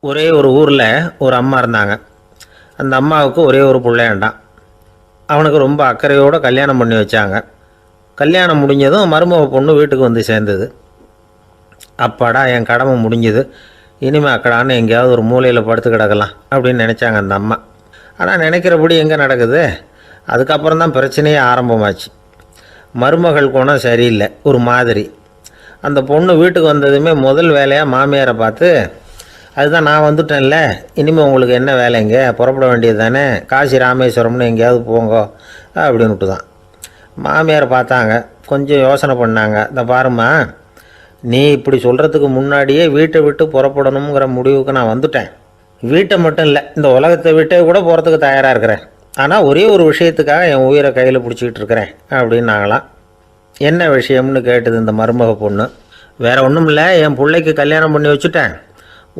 ஒரே ஒரு ஊரில் ஒரு அம்மா இருந்தாங்க. அந்த அம்மாவுக்கு ஒரே ஒரு பிள்ளையாண்டான். அவனுக்கு ரொம்ப அக்கறையோடு கல்யாணம் பண்ணி வச்சாங்க. கல்யாணம் முடிஞ்சதும் மருமக பொண்ணு வீட்டுக்கு வந்து சேர்ந்தது. அப்பாடா, என் கடமை முடிஞ்சது, இனிமேல் அக்கடான்னு எங்கேயாவது ஒரு மூலையில் படுத்து கிடக்கலாம் அப்படின்னு நினச்சாங்க அந்த அம்மா. ஆனால் நினைக்கிறபடி எங்கே நடக்குது? அதுக்கப்புறம் தான் பிரச்சனையே ஆரம்பமாச்சு. மருமகள் குணம் சரியில்லை, ஒரு மாதிரி. அந்த பொண்ணு வீட்டுக்கு வந்ததுமே முதல் வேலையாக மாமியாரை பார்த்து, அதுதான் நான் வந்துட்டேன்ல, இனிமேல் உங்களுக்கு என்ன வேலைங்க, புறப்பட வேண்டியது தானே, காசி ராமேஸ்வரம்னு எங்கேயாவது போங்க அப்படின்னுட்டு தான். மாமியார் பார்த்தாங்க, கொஞ்சம் யோசனை பண்ணாங்க. இந்த பாருமா, நீ இப்படி சொல்கிறதுக்கு முன்னாடியே வீட்டை விட்டு புறப்படணுங்கிற முடிவுக்கு நான் வந்துட்டேன். வீட்டை மட்டும் இல்லை, இந்த உலகத்தை விட்டே கூட போகிறதுக்கு தயாராக இருக்கிறேன். ஆனால் ஒரே ஒரு விஷயத்துக்காக என் உயிரை கையில் பிடிச்சிக்கிட்டு இருக்கிறேன் அப்படின்னாங்களாம். என்ன விஷயம்னு கேட்டது இந்த மருமக பொண்ணு. வேறு ஒன்றும் இல்லை, என் பிள்ளைக்கு கல்யாணம் பண்ணி வச்சுட்டேன்.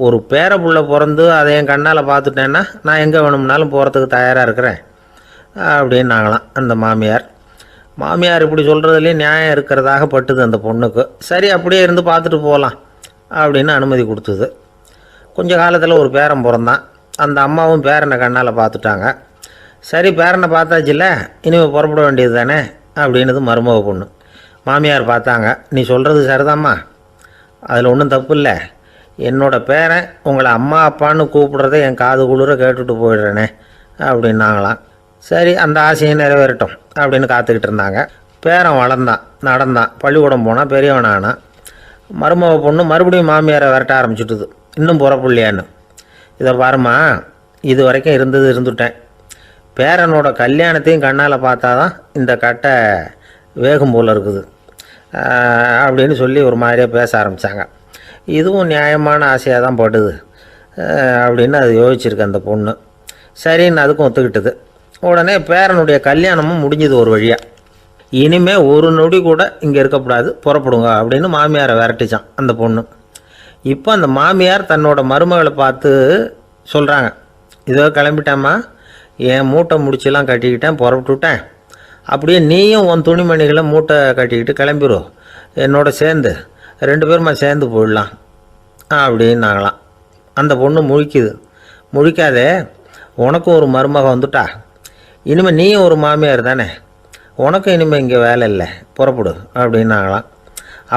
ஒரு பேர புள்ள பிறந்து அதை என் கண்ணால் பார்த்துட்டேன்னா நான் எங்கே வேணும்னாலும் போகிறதுக்கு தயாராக இருக்கிறேன் அப்படின்னாங்களாம் அந்த மாமியார். மாமியார் இப்படி சொல்கிறதுலேயே நியாயம் இருக்கிறதாக பட்டுது அந்த பொண்ணுக்கு. சரி, அப்படியே இருந்து பார்த்துட்டு போகலாம் அப்படின்னு அனுமதி கொடுத்தது. கொஞ்ச காலத்தில் ஒரு பேரன் பிறந்தான். அந்த அம்மாவும் பேரனை கண்ணால் பார்த்துட்டாங்க. சரி, பேரனை பார்த்தாச்சுல்ல, இனிமேல் புறப்பட வேண்டியது தானே அப்படின்னது மருமக பொண்ணு. மாமியார் பார்த்தாங்க, நீ சொல்கிறது சரிதாம்மா, அதில் ஒன்றும் தப்பு இல்லை. என்னோடய பேரன் உங்களை அம்மா அப்பான்னு கூப்பிட்றத என் காது குளிர கேட்டுட்டு போயிடுறேனே அப்படின்னாங்களாம். சரி, அந்த ஆசையை நிறைவேறட்டும் அப்படின்னு காத்துக்கிட்டு இருந்தாங்க. பேரன் வளர்ந்தான், நடந்தான், பள்ளிக்கூடம் போனால் பெரியவனானான். மருமக பொண்ணு மறுபடியும் மாமியாரை விரட்ட ஆரம்பிச்சுட்டுது, இன்னும் புறப்புள்ளையான்னு. இதை பாருமா, இது வரைக்கும் இருந்துட்டேன். பேரனோட கல்யாணத்தையும் கண்ணால் பார்த்தா தான் இந்த கட்டை வேகும் போல் இருக்குது அப்படின்னு சொல்லி ஒரு மாதிரியாக பேச ஆரம்பித்தாங்க. இதுவும் நியாயமான ஆசையாக தான் படுது அப்படின்னு அது யோசிச்சிருக்கு அந்த பொண்ணு. சரின்னு அதுக்கும் ஒத்துக்கிட்டது. உடனே பேரனுடைய கல்யாணமும் முடிஞ்சது ஒரு வழியாக. இனிமேல் ஒரு நொடி கூட இங்கே இருக்கக்கூடாது, புறப்படுங்க அப்படின்னு மாமியாரை விரட்டிச்சான் அந்த பொண்ணு. இப்போ அந்த மாமியார் தன்னோட மருமகளை பார்த்து சொல்கிறாங்க, இதோ கிளம்பிட்டாம்மா, என் மூட்டை முடிச்செல்லாம் கட்டிக்கிட்டேன், புறப்பட்டுவிட்டேன். அப்படியே நீயும் உன் துணிமணிகளை மூட்டை கட்டிக்கிட்டு கிளம்பிடும், என்னோட சேர்ந்து 2 பேருமா சேர்ந்து போயிடலாம் அப்படின்னாங்களாம். அந்த பொண்ணு முழிக்குது. முழிக்காதே, உனக்கும் ஒரு மருமக வந்துட்டா, இனிமேல் நீயும் ஒரு மாமியார் தானே, உனக்கும் இனிமேல் இங்கே வேலை இல்லை, புறப்படு அப்படின்னாங்களாம்.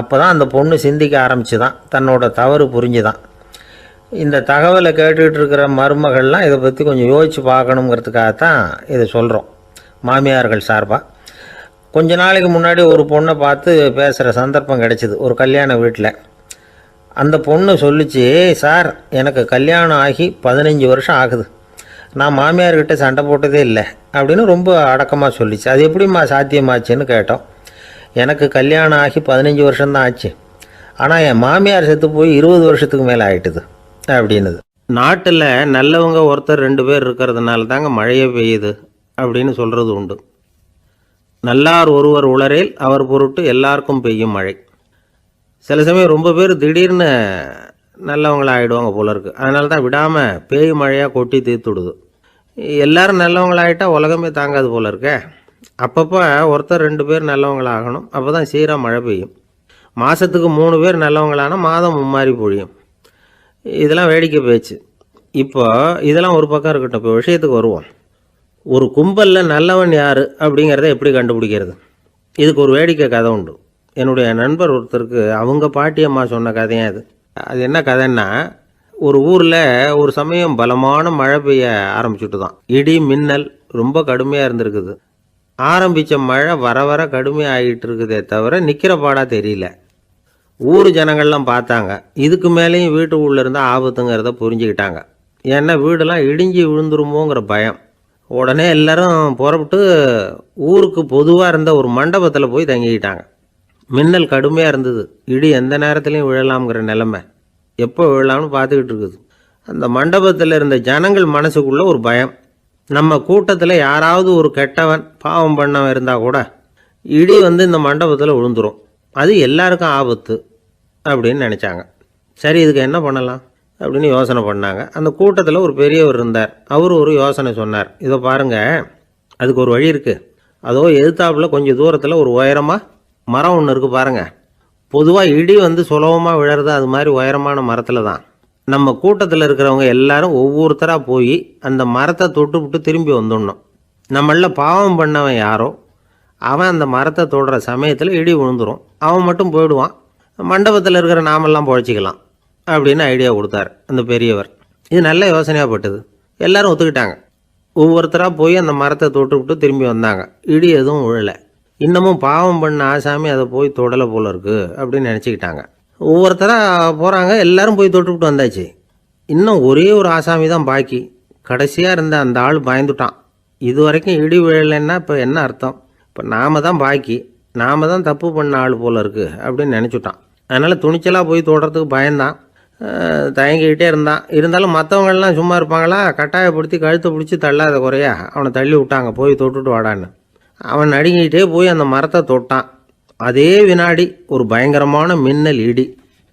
அப்போ தான் அந்த பொண்ணு சிந்திக்க ஆரம்பிச்சு தான், தன்னோட தவறு புரிஞ்சுதான். இந்த தகவலை கேட்டுக்கிட்டு இருக்கிற மருமகள்லாம் இதை பற்றி கொஞ்சம் யோசித்து பார்க்கணுங்கிறதுக்காகத்தான் இதை சொல்கிறோம் மாமியார்கள் சார்பாக. கொஞ்ச நாளைக்கு முன்னாடி ஒரு பொண்ணை பார்த்து பேசுகிற சந்தர்ப்பம் கிடச்சிது ஒரு கல்யாண வீட்டில். அந்த பொண்ணு சொல்லிச்சு, சார், எனக்கு கல்யாணம் ஆகி 15 வருஷம் ஆகுது, நான் மாமியார்கிட்ட சண்டை போட்டதே இல்லை அப்படின்னு ரொம்ப அடக்கமாக சொல்லிச்சு. அது எப்படிம்மா சாத்தியமாச்சுன்னு கேட்டோம். எனக்கு கல்யாணம் ஆகி 15 வருஷம்தான் ஆச்சு, ஆனால் என் மாமியார் செத்து போய் 20 வருஷத்துக்கு மேலே ஆகிட்டுது அப்படின்னுது. நாட்டில் நல்லவங்க ஒருத்தர் 2 பேர் இருக்கிறதுனால தாங்க மழையே பெய்யுது அப்படின்னு சொல்கிறது உண்டு. நல்லார் ஒருவர் உளரேல் அவர் பொருட்டு எல்லாருக்கும் பெய்யும் மழை. சில சமயம் ரொம்ப பேர் திடீர்னு நல்லவங்களாகிடுவாங்க போல இருக்குது. அதனால தான் விடாமல் பேய் மழையாக கொட்டி தீர்த்துடுது. எல்லோரும் நல்லவங்களாகிட்டால் உலகமே தாங்காது போல இருக்கே. அப்பப்போ ஒருத்தர் 2 பேர் நல்லவங்களாகணும், அப்போ தான் சீராக மழை பெய்யும். மாதத்துக்கு 3 பேர் நல்லவங்களானா மாதம் மும்மாரி பொழியும். இதெல்லாம் வேடிக்கை பேச்சு. இப்போ இதெல்லாம் ஒரு பக்கம் இருக்கட்டும், இப்போ விஷயத்துக்கு வருவோம். ஒரு கும்பலில் நல்லவன் யார் அப்படிங்கிறத எப்படி கண்டுபிடிக்கிறது? இதுக்கு ஒரு வேடிக்கை கதை உண்டு. என்னுடைய நண்பர் ஒருத்தருக்கு அவங்க பாட்டியம்மா சொன்ன கதையாக அது. அது என்ன கதைன்னா, ஒரு ஊரில் ஒரு சமயம் பலமான மழை பெய்ய ஆரம்பிச்சுட்டு தான். இடி மின்னல் ரொம்ப கடுமையாக இருந்திருக்குது. ஆரம்பித்த மழை வர வர கடுமையாக ஆகிட்டு இருக்குதே தவிர நிற்கிற பாடாக தெரியல. ஊர் ஜனங்கள்லாம் பார்த்தாங்க. இதுக்கு மேலேயும் வீட்டு உள்ளே இருந்தால் ஆபத்துங்கிறத புரிஞ்சுக்கிட்டாங்க. ஏன்னா வீடெல்லாம் இடிஞ்சி விழுந்துருமோங்கிற பயம். உடனே எல்லோரும் புறப்பட்டு ஊருக்கு பொதுவாக இருந்த ஒரு மண்டபத்தில் போய் தங்கிக்கிட்டாங்க. மின்னல் கடுமையாக இருந்தது. இடி எந்த நேரத்துலையும் விழலாம்ங்கிற நிலைமை, எப்போ விழலாம்னு பார்த்துக்கிட்டு இருக்குது. அந்த மண்டபத்தில் இருந்த ஜனங்கள் மனசுக்குள்ளே ஒரு பயம். நம்ம கூட்டத்தில் யாராவது ஒரு கெட்டவன் பாவம் பண்ணவன் இருந்தால் கூட இடி வந்து இந்த மண்டபத்தில் விழுந்துடும், அது எல்லாருக்கும் ஆபத்து அப்படின்னு நினச்சாங்க. சரி, இதுக்கு என்ன பண்ணலாம் அப்படின்னு யோசனை பண்ணாங்க. அந்த கூட்டத்தில் ஒரு பெரியவர் இருந்தார். அவர் ஒரு யோசனை சொன்னார். இதை பாருங்கள், அதுக்கு ஒரு வழி இருக்குது. அதோ எதிர்த்தாப்புல கொஞ்சம் தூரத்தில் ஒரு உயரமாக மரம் ஒன்று இருக்குது பாருங்கள். பொதுவாக இடி வந்து சுலபமாக விழறது அது மாதிரி உயரமான மரத்தில் தான். நம்ம கூட்டத்தில் இருக்கிறவங்க எல்லாரும் ஒவ்வொருத்தராக போய் அந்த மரத்தை தொட்டுவிட்டு திரும்பி வந்துடணும். நம்மள பாவம் பண்ணவன் யாரோ அவன் அந்த மரத்தை தொடுற சமயத்தில் இடி விழுந்துடும், அவன் மட்டும் போயிடுவான், மண்டபத்தில் இருக்கிற நாமெல்லாம் பொழைச்சிக்கலாம் அப்படின்னு ஐடியா கொடுத்தார் அந்த பெரியவர். இது நல்ல யோசனையாக பட்டது. எல்லாரும் ஒத்துக்கிட்டாங்க. ஒவ்வொருத்தராக போய் அந்த மரத்தை தொட்டுவிட்டு திரும்பி வந்தாங்க. இடி எதுவும் விழலை. இன்னமும் பாவம் பண்ண ஆசாமி அதை போய் தொடலை போல இருக்குது அப்படின்னு நினச்சிக்கிட்டாங்க. ஒவ்வொருத்தராக போகிறாங்க, எல்லாரும் போய் தொட்டுவிட்டு வந்தாச்சு. இன்னும் ஒரே ஒரு ஆசாமி தான் பாக்கி. கடைசியாக இருந்த அந்த ஆள் பயந்துட்டான். இது வரைக்கும் இடி விழலைன்னா இப்போ என்ன அர்த்தம்? இப்போ நாம தான் பாக்கி, நாம தான் தப்பு பண்ண ஆள் போல இருக்குது அப்படின்னு நினச்சிட்டான். அதனால் துணிச்சலாக போய் தொடுறதுக்கு பயந்தான், தயங்கிக்கிட்டே இருந்தான். இருந்தாலும் மற்றவங்கள்லாம் சும்மா இருப்பாங்களா? கட்டாயப்படுத்தி கழுத்தை பிடிச்சி தள்ளாத குறையா அவனை தள்ளி விட்டாங்க, போய் தொட்டுட்டு வாடான்னு. அவன் நடுங்கிக்கிட்டே போய் அந்த மரத்தை தொட்டான். அதே வினாடி ஒரு பயங்கரமான மின்னல் இடி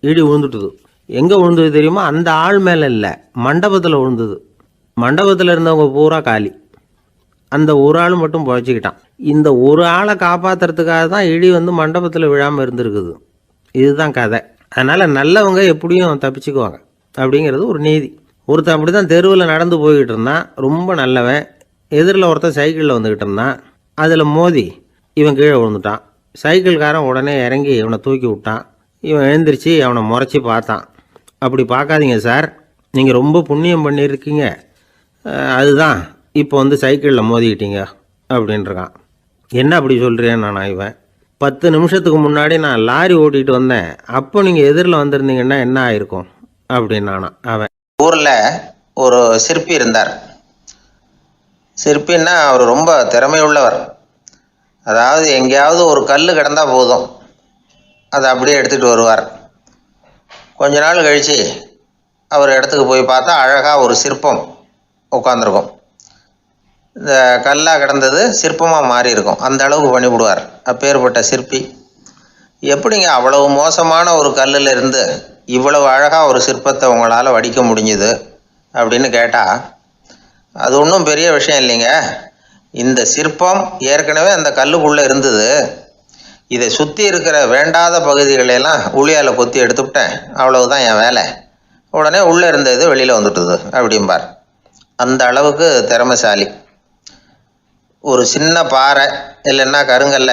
விழுந்துட்டுது. எங்கே விழுந்தது தெரியுமா? அந்த ஆள் மேலே இல்லை, மண்டபத்தில் விழுந்தது. மண்டபத்தில் இருந்தவங்க பூரா காலி. அந்த ஒரு ஆள் மட்டும் புழைச்சிக்கிட்டான். இந்த ஒரு ஆளை காப்பாற்றுறதுக்காக தான் இடி வந்து மண்டபத்தில் விழாமல் இருந்திருக்குது. இதுதான் கதை. அதனால் நல்லவங்க எப்படியும் தப்பிச்சுக்குவாங்க அப்படிங்கிறது ஒரு நீதி. ஒருத்தன் அப்படி தான் தெருவில் நடந்து போய்கிட்டு இருந்தான், ரொம்ப நல்லவன். எதிரில் ஒருத்தன் சைக்கிளில் வந்துக்கிட்டு இருந்தான். அதில் மோதி இவன் கீழே விழுந்துட்டான். சைக்கிள்காரன் உடனே இறங்கி இவனை தூக்கி விட்டான். இவன் எழுந்திரிச்சு அவனை முறைச்சி பார்த்தான். அப்படி பார்க்காதீங்க சார், நீங்கள் ரொம்ப புண்ணியம் பண்ணியிருக்கீங்க, அதுதான் இப்போ வந்து சைக்கிளில் மோதிக்கிட்டீங்க அப்படின்றான். என்ன அப்படி சொல்கிறேன் நான்? இவன் 10 நிமிஷத்துக்கு முன்னாடி நான் லாரி ஓட்டிகிட்டு வந்தேன், அப்போ நீங்கள் எதிரில் வந்திருந்தீங்கன்னா என்ன ஆயிருக்கும் அப்படின்னானா அவன். ஊரில் ஒரு சிற்பி இருந்தார். சிற்பின்னா அவர் ரொம்ப திறமையுள்ளவர். அதாவது எங்கேயாவது ஒரு கல் கிடந்தா போதும், அதை அப்படியே எடுத்துகிட்டு வருவார். கொஞ்ச நாள் கழித்து அவர் இடத்துக்கு போய் பார்த்தா அழகாக ஒரு சிற்பம் உட்காந்துருக்கும். இந்த கல்லாக கிடந்தது சிற்பமாக மாறி இருக்கும், அந்த அளவுக்கு பண்ணிவிடுவார். அப்பேற்பட்ட சிற்பி. எப்படிங்க அவ்வளவு மோசமான ஒரு கல்லில் இருந்து இவ்வளவு அழகாக ஒரு சிற்பத்தை உங்களால் வடிக்க முடிஞ்சுது அப்படின்னு கேட்டால், அது ஒன்றும் பெரிய விஷயம் இல்லைங்க. இந்த சிற்பம் ஏற்கனவே அந்த கல்லுக்குள்ளே இருந்தது, இதை சுற்றி இருக்கிற வேண்டாத பகுதிகளெல்லாம் உளியால் கொத்தி எடுத்துவிட்டேன், அவ்வளவுதான் என் வேலை. உடனே உள்ளே இருந்தது வெளியில் வந்துட்டுது அப்படிம்பார். அந்த அளவுக்கு திறமைசாலி. ஒரு சின்ன பாறை இல்லைன்னா கருங்கல்ல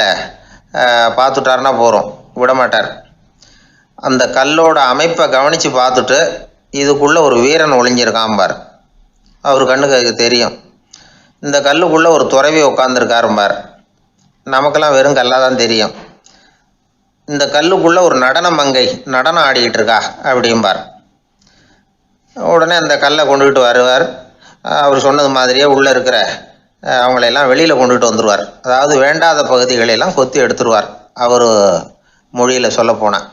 பார்த்துட்டாருன்னா போகிறோம், விடமாட்டார். அந்த கல்லோட அமைப்பை கவனித்து பார்த்துட்டு இதுக்குள்ளே ஒரு வீரன் ஒளிஞ்சிருக்காம்பார். அவர் கண்ணுக்கு தெரியும். இந்த கல்லுக்குள்ளே ஒரு துறவி உட்காந்துருக்காரும்பார். நமக்கெல்லாம் வெறும் கல்லாக தான் தெரியும். இந்த கல்லுக்குள்ளே ஒரு நடன மங்கை நடனம் ஆடிக்கிட்டு இருக்கா அப்படிம்பார். உடனே அந்த கல்லை கொண்டுகிட்டு வருவார். அவர் சொன்னது மாதிரியே உள்ளே இருக்கிற அவங்களையெல்லாம் வெளியில் கொண்டுகிட்டு வந்துடுவார். அதாவது வேண்டாத பகுதிகளையெல்லாம் கொத்தி எடுத்துருவார். அவர் மொழியில் சொல்லப்போனால்,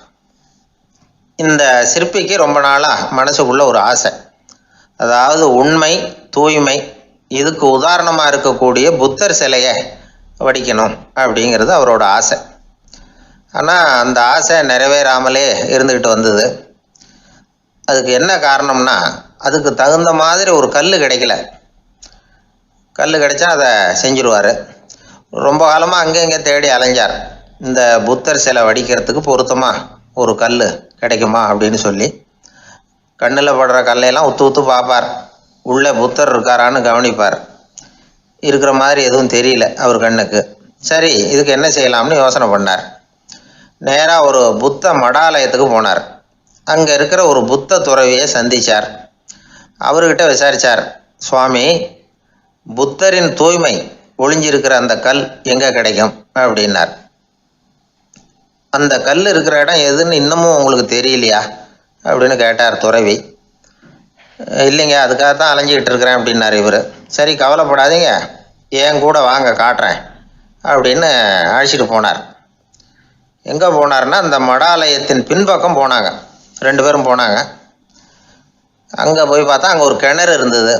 இந்த சிற்பிக்கு ரொம்ப நாளாக மனசுக்குள்ளே ஒரு ஆசை. அதாவது உண்மை, தூய்மை, இதுக்கு உதாரணமாக இருக்கக்கூடிய புத்தர் சிலையை வடிக்கணும் அப்படிங்கிறது அவரோட ஆசை. ஆனால் அந்த ஆசை நிறைவேறாமலே இருந்துக்கிட்டு வந்தது. அதுக்கு என்ன காரணம்னா, அதுக்கு தகுந்த மாதிரி ஒரு கல் கிடைக்கல. கல் கிடைச்சா அதை செஞ்சுருவார். ரொம்ப காலமாக அங்கே இங்கே தேடி அலைஞ்சார். இந்த புத்தர் சிலை வடிக்கிறதுக்கு பொருத்தமாக ஒரு கல் கிடைக்குமா அப்படின்னு சொல்லி கண்ணில் படுற கல்லையெல்லாம் உத்து பார்ப்பார். உள்ளே புத்தர் இருக்காரான்னு கவனிப்பார். இருக்கிற மாதிரி எதுவும் தெரியல அவர் கண்ணுக்கு. சரி, இதுக்கு என்ன செய்யலாம்னு யோசனை பண்ணார். நேராக ஒரு புத்த மடாலயத்துக்கு போனார். அங்கே இருக்கிற ஒரு புத்த துறவியை சந்தித்தார். அவர்கிட்ட விசாரித்தார், சுவாமி, புத்தரின் தூய்மை ஒளிஞ்சிருக்கிற அந்த கல் எங்கே கிடைக்கும் அப்படின்னார். அந்த கல் இருக்கிற இடம் எதுன்னு இன்னமும் உங்களுக்கு தெரியலையா அப்படின்னு கேட்டார் துறவி. இல்லைங்க, அதுக்காக தான் அலைஞ்சிக்கிட்டு இருக்கிறேன் அப்படின்னார் இவர். சரி, கவலைப்படாதீங்க, ஏன் கூட வாங்க காட்டுறேன் அப்படின்னு அழைச்சிட்டு போனார். எங்கே போனார்னா, அந்த மடாலயத்தின் பின்பக்கம் போனாங்க. 2 பேரும் போனாங்க. அங்கே போய் பார்த்தா அங்கே ஒரு கிணறு இருந்தது.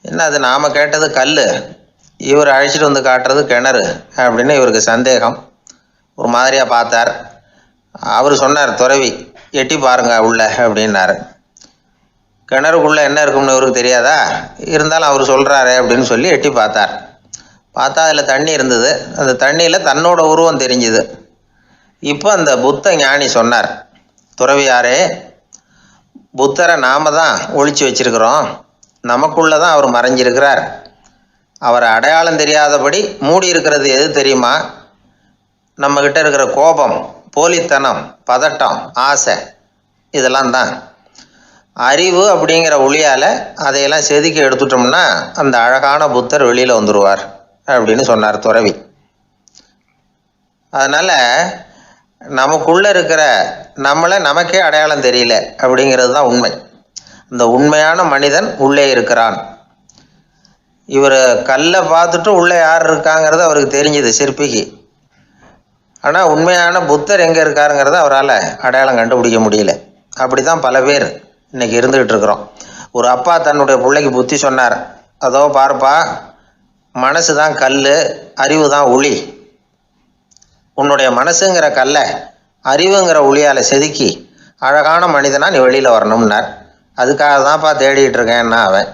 என்ன அது, நாம் கேட்டது கல், இவர் அழைச்சிட்டு வந்து காட்டுறது கிணறு அப்படின்னு இவருக்கு சந்தேகம். ஒரு மாதிரியாக பார்த்தார். அவர் சொன்னார், துறவி எட்டி பாருங்க உள்ள அப்படின்னாரு. கிணறுக்குள்ளே என்ன இருக்கும்னு இவருக்கு தெரியாதா? இருந்தாலும் அவர் சொல்கிறாரு அப்படின்னு சொல்லி எட்டி பார்த்தார். பார்த்தா அதில் தண்ணி இருந்தது. அந்த தண்ணியில் தன்னோட உருவம் தெரிஞ்சுது. இப்போ அந்த புத்த ஞானி சொன்னார், துறவியாரே, புத்தரை நாம தான் ஒளிச்சு வச்சிருக்கிறோம், நமக்குள்ள தான் அவர் மறைஞ்சிருக்கிறார். அவரை அடையாளம் தெரியாதபடி மூடி இருக்கிறது எது தெரியுமா? நம்மக்கிட்ட இருக்கிற கோபம், போலித்தனம், பதட்டம், ஆசை, இதெல்லாம் தான். அறிவு அப்படிங்கிற ஒளியால் அதையெல்லாம் செதுக்கி எடுத்துட்டோம்னா அந்த அழகான புத்தர் வெளியில் வந்துடுவார் அப்படின்னு சொன்னார் துறவி. அதனால் நமக்குள்ளே இருக்கிற நம்மளை நமக்கே அடையாளம் தெரியல அப்படிங்கிறது தான் உண்மை. இந்த உண்மையான மனிதன் உள்ளே இருக்கிறான். இவர் கல்லை பார்த்துட்டு உள்ளே யார் இருக்காங்கிறது அவருக்கு தெரிஞ்சுது சிற்பிக்கு. ஆனால் உண்மையான புத்தர் எங்கே இருக்காருங்கிறத அவரால் அடையாளம் கண்டுபிடிக்க முடியல. அப்படி தான் பல பேர் இன்றைக்கி இருந்துக்கிட்டு இருக்கிறோம். ஒரு அப்பா தன்னுடைய பிள்ளைக்கு புத்தி சொன்னார், அதோ பார்ப்பா, மனசு தான் கல், அறிவு தான் ஒளி. உன்னுடைய மனசுங்கிற கல்லை அறிவுங்கிற ஒளியால் செதுக்கி அழகான மனிதனாக நீ வெளியில் வரணும்னார். அதுக்காக தான்ப்பா தேடிகிட்டு இருக்கேன்னா அவன்.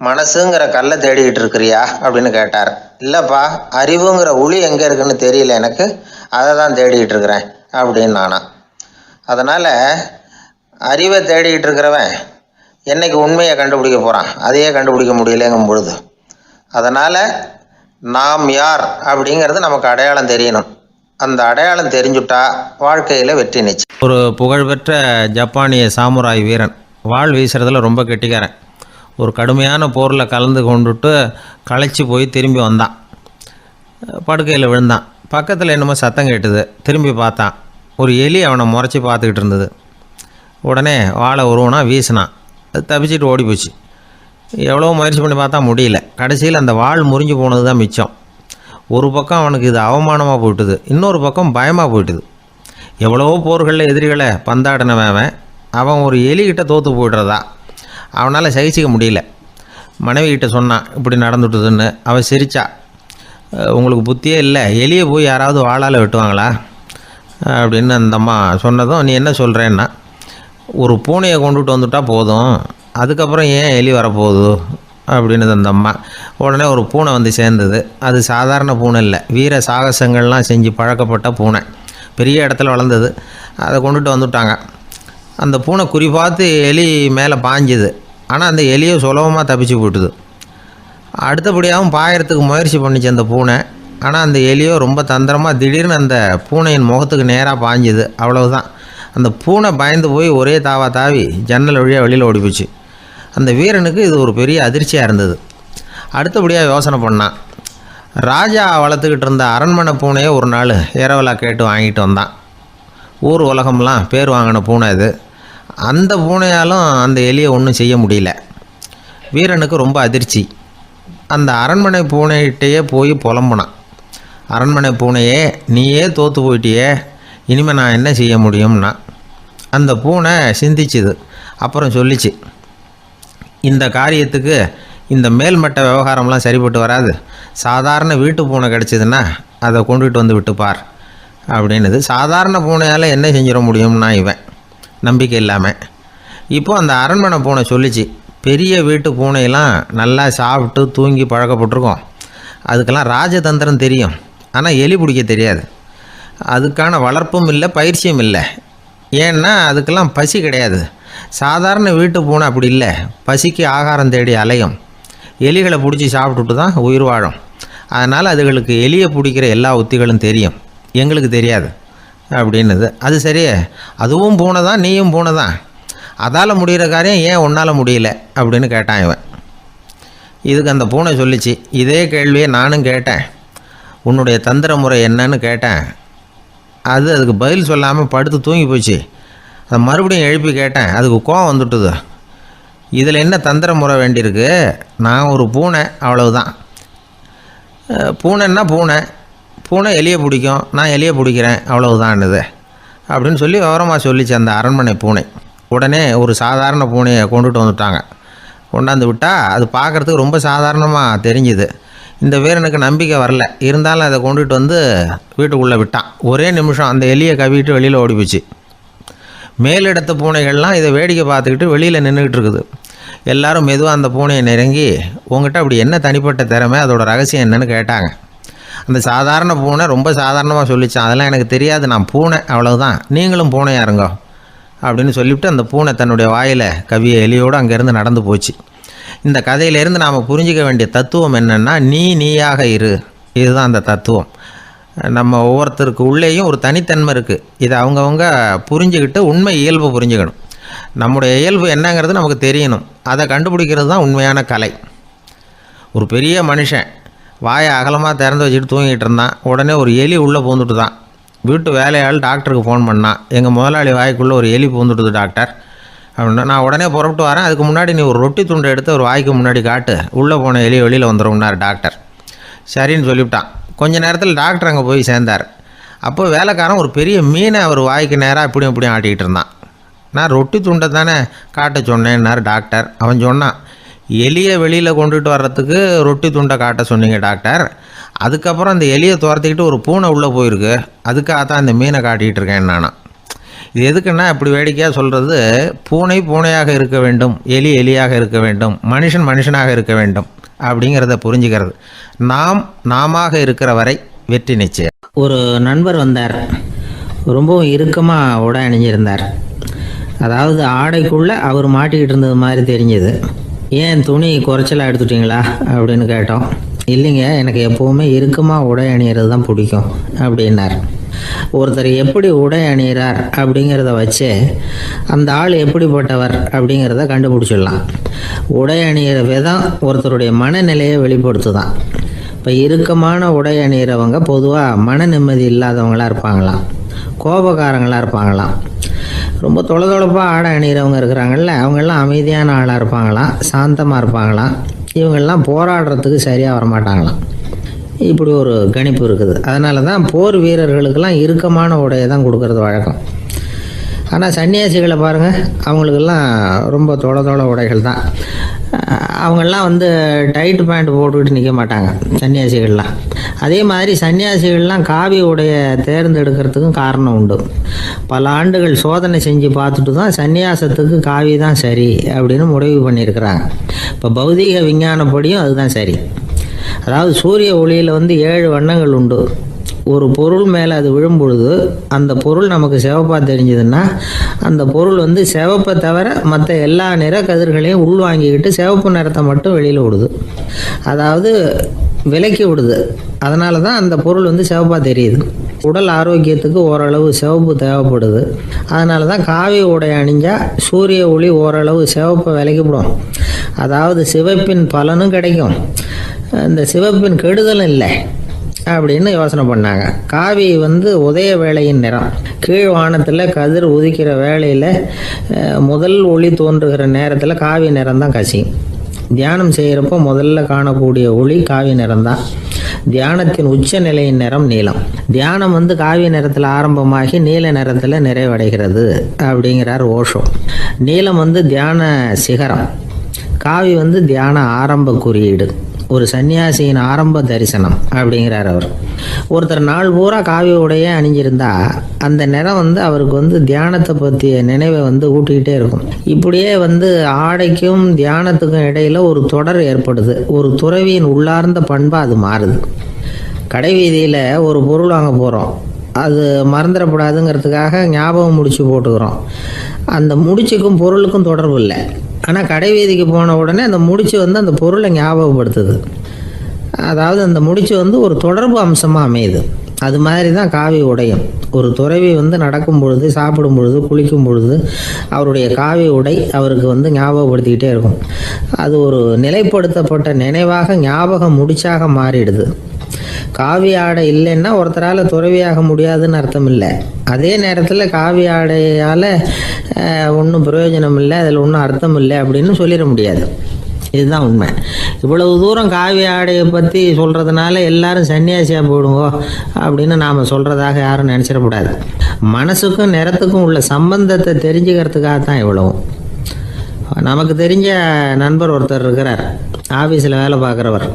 மனசுங்கிற கல்லை தேடிக்கிட்டு இருக்கிறியா அப்படின்னு கேட்டார். இல்லைப்பா, அறிவுங்கிற ஒளி எங்கே இருக்குன்னு தெரியல எனக்கு, அதை தான் தேடிக்கிட்டு இருக்கிறேன் அப்படின்னு நானா. அதனால் அறிவை தேடிக்கிட்டு இருக்கிறவன் என்னைக்கு உண்மையை கண்டுபிடிக்க போகிறான்? அதையே கண்டுபிடிக்க முடியலைங்கும் பொழுது. அதனால் நாம் யார் அப்படிங்கிறது நமக்கு அடையாளம் தெரியணும். அந்த அடையாளம் தெரிஞ்சுட்டா வாழ்க்கையில் வெற்றி நிச்சயம். ஒரு புகழ்பெற்ற ஜப்பானிய சாமுராய் வீரன் வாள் வீசுறதுல ரொம்ப கெட்டிக்காரன். ஒரு கடுமையான போரில் கலந்து கொண்டுட்டு களைச்சி போய் திரும்பி வந்தான். படுக்கையில் விழுந்தான். பக்கத்தில் என்னமோ சத்தம் கேட்டுது. திரும்பி பார்த்தான். ஒரு எலி அவனை முறைச்சி பார்த்துக்கிட்டு இருந்தது. உடனே வாழை உருவனா வீசினான். அது தப்பிச்சிட்டு ஓடி போச்சு. எவ்வளோ முயற்சி பண்ணி பார்த்தா முடியல. கடைசியில் அந்த வாள் முறிஞ்சு போனது தான் மிச்சம். ஒரு பக்கம் அவனுக்கு இது அவமானமாக போயிட்டுது, இன்னொரு பக்கம் பயமாக போயிட்டுது. எவ்வளவோ போர்களில் எதிரிகளை பந்தாடினவன் அவன் ஒரு எலிகிட்ட தோற்று போய்டுறதா அவனால் சகிச்சிக்க முடியல. மனைவிகிட்ட சொன்னான் இப்படி நடந்துட்டுதுன்னு. அவள் சிரிச்சா. உங்களுக்கு புத்தியே இல்லை, எலியை போய் யாராவது வாளால் வெட்டுவாங்களா அப்படின்னு அந்த அம்மா சொன்னதும், நீ என்ன சொல்கிறேன்னா, ஒரு பூனையை கொண்டுட்டு வந்துட்டா போதும், அதுக்கப்புறம் ஏன் எலி வரப்போகுது அப்படின்னு அந்த அம்மா. உடனே ஒரு பூனை வந்து சேர்ந்தது. அது சாதாரண பூனை இல்லை, வீர சாகசங்கள்லாம் செஞ்சு பழக்கப்பட்ட பூனை. பெரிய இடத்துல வளர்ந்தது. அதை கொண்டுட்டு வந்துட்டாங்க. அந்த பூனை குறி பார்த்து எலி மேலே பாஞ்சுது. ஆனால் அந்த எலியை சுலபமாக தப்பிச்சு போட்டுது. அடுத்தபடியாகவும் பாயறதுக்கு முயற்சி பண்ணிச்சு அந்த பூனை. ஆனால் அந்த எலியோ ரொம்ப தந்திரமாக திடீர்னு அந்த பூனையின் முகத்துக்கு நேராக பாஞ்சுது. அவ்வளவுதான். அந்த பூனை பயந்து போய் ஒரே தாவி ஜன்னல் வழியாக வெளியில் ஓடி போச்சு. அந்த வீரனுக்கு இது ஒரு பெரிய அதிர்ச்சியாக இருந்தது. அடுத்தபடியாக யோசனை பண்ணான். ராஜா வளர்த்துக்கிட்டு இருந்த அரண்மனை பூனையை ஒரு நாள் இரவலாக கேட்டு வாங்கிட்டு வந்தான். ஊர் உலகம்லாம் பேர் வாங்கின பூனை இது. அந்த பூனையாலும் அந்த எலியை ஒன்றும் செய்ய முடியல. வீரனுக்கு ரொம்ப அதிர்ச்சி. அந்த அரண்மனை பூனைகிட்டையே போய் புலம்புனான். அரண்மனை பூனையே, நீயே தோற்று போயிட்டியே, இனிமேல் நான் என்ன செய்ய முடியும்னா. அந்த பூனை சிந்திச்சுது. அப்புறம் சொல்லிச்சு, இந்த காரியத்துக்கு இந்த மேல்மட்ட விவகாரம்லாம் சரிப்பட்டு வராது. சாதாரண வீட்டு பூனை கிடச்சிதுன்னா அதை கொண்டுகிட்டு வந்து விட்டுப்பார் அப்படின்னுது. சாதாரண பூனையால் என்ன செஞ்சிட முடியும்னா இவன் நம்பிக்கை இல்லாமல். இப்போது அந்த அரண்மனை பூனை சொல்லிச்சு, பெரிய வீட்டு பூனையெல்லாம் நல்லா சாப்பிட்டு தூங்கி பழக்கப்பட்டிருக்கோம். அதுக்கெல்லாம் ராஜதந்திரம் தெரியும், ஆனால் எலி பிடிக்க தெரியாது. அதுக்கான வளர்ப்பும் இல்லை, பயிற்சியும் இல்லை. ஏன்னா அதுக்கெல்லாம் பசி கிடையாது. சாதாரண வீட்டு பூனை அப்படி இல்லை, பசிக்கு ஆகாரம் தேடி அலையும். எலிகளை பிடிச்சி சாப்பிட்டுட்டு தான் உயிர் வாழும். அதனால் அதுகளுக்கு எலியை பிடிக்கிற எல்லா உத்திகளும் தெரியும், எங்களுக்கு தெரியாது அப்படின்னுது. அது சரியே, அதுவும் பூனை தான், நீயும் பூனை தான், அதால் முடிகிற காரியம் ஏன் உன்னால் முடியல அப்படின்னு கேட்டான் இவன். இதுக்கு அந்த பூனை சொல்லிச்சு, இதே கேள்வியை நானும் கேட்டேன், உன்னுடைய தந்திர முறை என்னன்னு கேட்டேன். அதுக்கு பதில் சொல்லாமல் படுத்து தூங்கி போச்சு. அதை மறுபடியும் எழுப்பி கேட்டேன், அதுக்கு கோவம் வந்துட்டுது. இதில் என்ன தந்திர முறை வேண்டியிருக்கு? நான் ஒரு பூனை, அவ்வளவுதான். பூனைன்னா பூனை, பூனை எலியை பிடிக்கும், நான் எலியை பிடிக்கிறேன், அவ்வளவுதான்னுது அப்படின்னு சொல்லி விவரமாக சொல்லிச்சு அந்த அரண்மனை பூனை. உடனே ஒரு சாதாரண பூனையை கொண்டுட்டு வந்துட்டாங்க. கொண்டாந்து விட்டால் அது பார்க்குறதுக்கு ரொம்ப சாதாரணமாக தெரிஞ்சுது. இந்த வீரனுக்கு நம்பிக்கை வரல. இருந்தாலும் அதை கொண்டுட்டு வந்து வீட்டுக்குள்ளே விட்டான். ஒரே நிமிஷம் அந்த எலியை கவிட்டு வெளியில் ஓடி போச்சு. மேலிடத்த பூனைகள்லாம் இதை வேடிக்கை பார்த்துக்கிட்டு வெளியில் நின்றுக்கிட்டு இருக்குது. எல்லோரும் மெதுவாக அந்த பூனையை நெருங்கி, உங்கள்கிட்ட அப்படி என்ன தனிப்பட்ட திறமை, அதோட ரகசியம் என்னன்னு கேட்டாங்க. அந்த சாதாரண பூனை ரொம்ப சாதாரணமாக சொல்லிச்சான், அதெல்லாம் எனக்கு தெரியாது, நான் பூனை, அவ்வளவுதான், நீங்களும் பூனையாக இருங்கோ அப்படின்னு சொல்லிவிட்டு அந்த பூனை தன்னுடைய வாயில் கவிய எலியோடு அங்கேருந்து நடந்து போச்சு. இந்த கதையிலேருந்து நாம் புரிஞ்சிக்க வேண்டிய தத்துவம் என்னென்னா, நீயாக இரு. இதுதான் அந்த தத்துவம். நம்ம ஒவ்வொருத்தருக்கு உள்ளேயும் ஒரு தனித்தன்மை இருக்குது. இதை அவங்கவுங்க புரிஞ்சுக்கிட்டு உண்மை இயல்பு புரிஞ்சுக்கணும். நம்முடைய இயல்பு என்னங்கிறது நமக்கு தெரியணும். அதை கண்டுபிடிக்கிறது தான் உண்மையான கலை. ஒரு பெரிய மனுஷன் வாயை அகலமாக திறந்து வச்சுட்டு தூங்கிட்டு இருந்தான். உடனே ஒரு எலி உள்ளே பூந்துட்டு தான். வீட்டு வேலையாள் டாக்டருக்கு ஃபோன் பண்ணான், எங்கள் முதலாளி வாய்க்குள்ளே ஒரு எலி பூந்துட்டுது டாக்டர் அப்படின்னா. நான் உடனே புறப்பட்டு வரேன், அதுக்கு முன்னாடி நீ ஒரு ரொட்டி துண்டை எடுத்து ஒரு வாய்க்கு முன்னாடி காட்டு, உள்ளே போன எலி வெளியில் வந்துடும்னார் டாக்டர். சரின்னு சொல்லிவிட்டான். கொஞ்ச நேரத்தில் டாக்டர் அங்கே போய் சேர்ந்தார். அப்போ வேலைக்காரன் ஒரு பெரிய மீனை அவர் வாய்க்கு நேராக இப்படியும் ஆட்டிக்கிட்டு இருந்தான். நான் ரொட்டி துண்டை தானே காட்ட சொன்னேன்னார் டாக்டர். அவன் சொன்னான், எலியை வெளியில் கொண்டுட்டு வர்றதுக்கு ரொட்டி துண்டை காட்ட சொன்னீங்க டாக்டர், அதுக்கப்புறம் அந்த எலியை துரத்திக்கிட்டு ஒரு பூனை உள்ளே போயிருக்கு, அதுக்காக தான் இந்த மீனை காட்டிகிட்டு இருக்கேன் நானா. இது எதுக்குன்னா, இப்படி வேடிக்கையாக சொல்கிறது, பூனை பூனையாக இருக்க வேண்டும், எலி எலியாக இருக்க வேண்டும், மனுஷன் மனுஷனாக இருக்க வேண்டும் அப்படிங்கிறத புரிஞ்சுக்கிறது. நாம இருக்கிற வரை வெற்றி நிச்சயம். ஒரு நண்பர் வந்தார். ரொம்பவும் இறுக்கமாக உடை அணிஞ்சிருந்தார். அதாவது ஆடைக்குள்ளே அவர் மாட்டிக்கிட்டு இருந்தது மாதிரி தெரிஞ்சுது. ஏன் துணி குறைச்சலாக எடுத்துட்டிங்களா அப்படின்னு கேட்டோம். இல்லைங்க, எனக்கு எப்போவுமே இறுக்கமாக உடை அணிகிறது தான் பிடிக்கும் அப்படின்னார். ஒருத்தர் எப்படி உடை அணிகிறார் அப்படிங்கிறத வச்சு அந்த ஆள் எப்படிப்பட்டவர் அப்படிங்கிறத கண்டுபிடிச்சிடலாம். உடை அணிகிற விதம் ஒருத்தருடைய மனநிலையை வெளிப்படுத்துதான். இப்போ இறுக்கமான உடை அணிகிறவங்க பொதுவாக மன நிம்மதி இல்லாதவங்களாக இருப்பாங்களாம், கோபக்காரங்களாக இருப்பாங்களாம். ரொம்ப தொலைதொலைப்பாக ஆடை அணிகிறவங்க இருக்கிறாங்கல்ல, அவங்கெல்லாம் அமைதியான ஆளாக இருப்பாங்களாம், சாந்தமாக இருப்பாங்களாம். இவங்கெல்லாம் போராடுறதுக்கு சரியாக வரமாட்டாங்களாம். இப்படி ஒரு கணிப்பு இருக்குது. அதனால தான் போர் வீரர்களுக்கெல்லாம் இறுக்கமான உடையை தான் கொடுக்கறது வழக்கம். ஆனால் சன்னியாசிகளை பாருங்கள், அவங்களுக்கெல்லாம் ரொம்ப தொலை உடைகள் தான். அவங்கெல்லாம் வந்து டைட் பேண்ட் போட்டுக்கிட்டு நிற்க மாட்டாங்க சன்னியாசிகள்லாம். அதே மாதிரி சன்னியாசிகள்லாம் காவி உடையை தேர்ந்தெடுக்கிறதுக்கும் காரணம் உண்டு. பல ஆண்டுகள் சோதனை செஞ்சு பார்த்துட்டு தான் சன்னியாசத்துக்கு காவி தான் சரி அப்படின்னு முடிவு பண்ணியிருக்கிறாங்க. இப்போ பௌதீக விஞ்ஞானப்படியும் அதுதான் சரி. அதாவது சூரிய ஒளியில் வந்து 7 வண்ணங்கள் உண்டு. ஒரு பொருள் மேலே அது விழும்பொழுது அந்த பொருள் நமக்கு சிவப்பாக தெரிஞ்சதுன்னா அந்த பொருள் வந்து சிவப்பை தவிர மற்ற எல்லா நிற கதிர்களையும் உள்வாங்கிக்கிட்டு சிவப்பு நிறத்தை மட்டும் வெளியில் விடுது. அதாவது விலக்கி விடுது. அதனால தான் அந்த பொருள் வந்து சிவப்பாக தெரியுது. உடல் ஆரோக்கியத்துக்கு ஓரளவு சிவப்பு தேவைப்படுது. அதனால தான் காவி உடை அணிஞ்சால் சூரிய ஒளி ஓரளவு சிவப்பை விலக்கிவிடும். அதாவது சிவப்பின் பலனும் கிடைக்கும், இந்த சிவப்பின் கெடுதலும் இல்லை அப்படின்னு யோசனை பண்ணாங்க. காவி வந்து உதய வேளையின் நிறம். கீழ் வானத்தில் கதிர் உதிக்கிற வேளையில் முதல் ஒளி தோன்றுகிற நேரத்தில் காவி நிறம் தான் கசியும். தியானம் செய்கிறப்போ முதல்ல காணக்கூடிய ஒளி காவி நிறம்தான். தியானத்தின் உச்ச நிலையின் நிறம் நீலம். தியானம் வந்து காவி நிறத்தில் ஆரம்பமாகி நீல நிறத்தில் நிறைவடைகிறது அப்படிங்கிறார் ஓஷோ. நீலம் வந்து தியான சிகரம், காவி வந்து தியான ஆரம்ப குறியீடு, ஒரு சன்னியாசியின் ஆரம்ப தரிசனம் அப்படிங்கிறார் அவர். ஒருத்தர் நாள் பூரா காவி உடையே அணிஞ்சிருந்தா அந்த நிறம் வந்து அவருக்கு வந்து தியானத்தை பற்றிய நினைவை வந்து ஊட்டிக்கிட்டே இருக்கும். இப்படியே வந்து ஆடைக்கும் தியானத்துக்கும் இடையில் ஒரு தொடர் ஏற்படுது. ஒரு துறவியின் உள்ளார்ந்த பண்பாக அது மாறுது. கடை வீதியில் ஒரு பொருள் வாங்க போகிறோம், அது மறந்துடக்கூடாதுங்கிறதுக்காக ஞாபகம் முடிச்சு போட்டுக்கிறோம். அந்த முடிச்சுக்கும் பொருளுக்கும் தொடர்பு இல்லை. ஆனால் கடை வீதிக்கு போன உடனே அந்த முடிச்சு வந்து அந்த பொருளை ஞாபகப்படுத்துது. அதாவது அந்த முடிச்சு வந்து ஒரு தொடர்பு அம்சமாக அமையுது. அது மாதிரி தான் காவி உடையும். ஒரு துறவி வந்து நடக்கும் பொழுது, சாப்பிடும் பொழுது, குளிக்கும் பொழுது அவருடைய காவி உடை அவருக்கு வந்து ஞாபகப்படுத்திக்கிட்டே இருக்கும். அது ஒரு நிலைப்படுத்தப்பட்ட நினைவாக ஞாபக முடிச்சாக மாறிடுது. காவி ஆடை இல்லைன்னா ஒருத்தரால் துறவியாக முடியாதுன்னு அர்த்தம் இல்லை. அதே நேரத்தில் காவி ஆடையால் ஒன்றும் பிரயோஜனம் இல்லை, அதில் ஒன்றும் அர்த்தம் இல்லை அப்படின்னு சொல்லிட முடியாது. இதுதான் உண்மை. இவ்வளவு தூரம் காவி ஆடையை பற்றி சொல்கிறதுனால எல்லாரும் சன்னியாசியாக போயிடுங்கோ அப்படின்னு நாம் சொல்கிறதாக யாரும் நினச்சிடக்கூடாது. மனசுக்கும் நிறத்துக்கும் உள்ள சம்பந்தத்தை தெரிஞ்சுக்கிறதுக்காக தான் இவ்வளவும். நமக்கு தெரிஞ்ச நண்பர் ஒருத்தர் இருக்கிறார், ஆஃபீஸில் வேலை பார்க்குறவர்.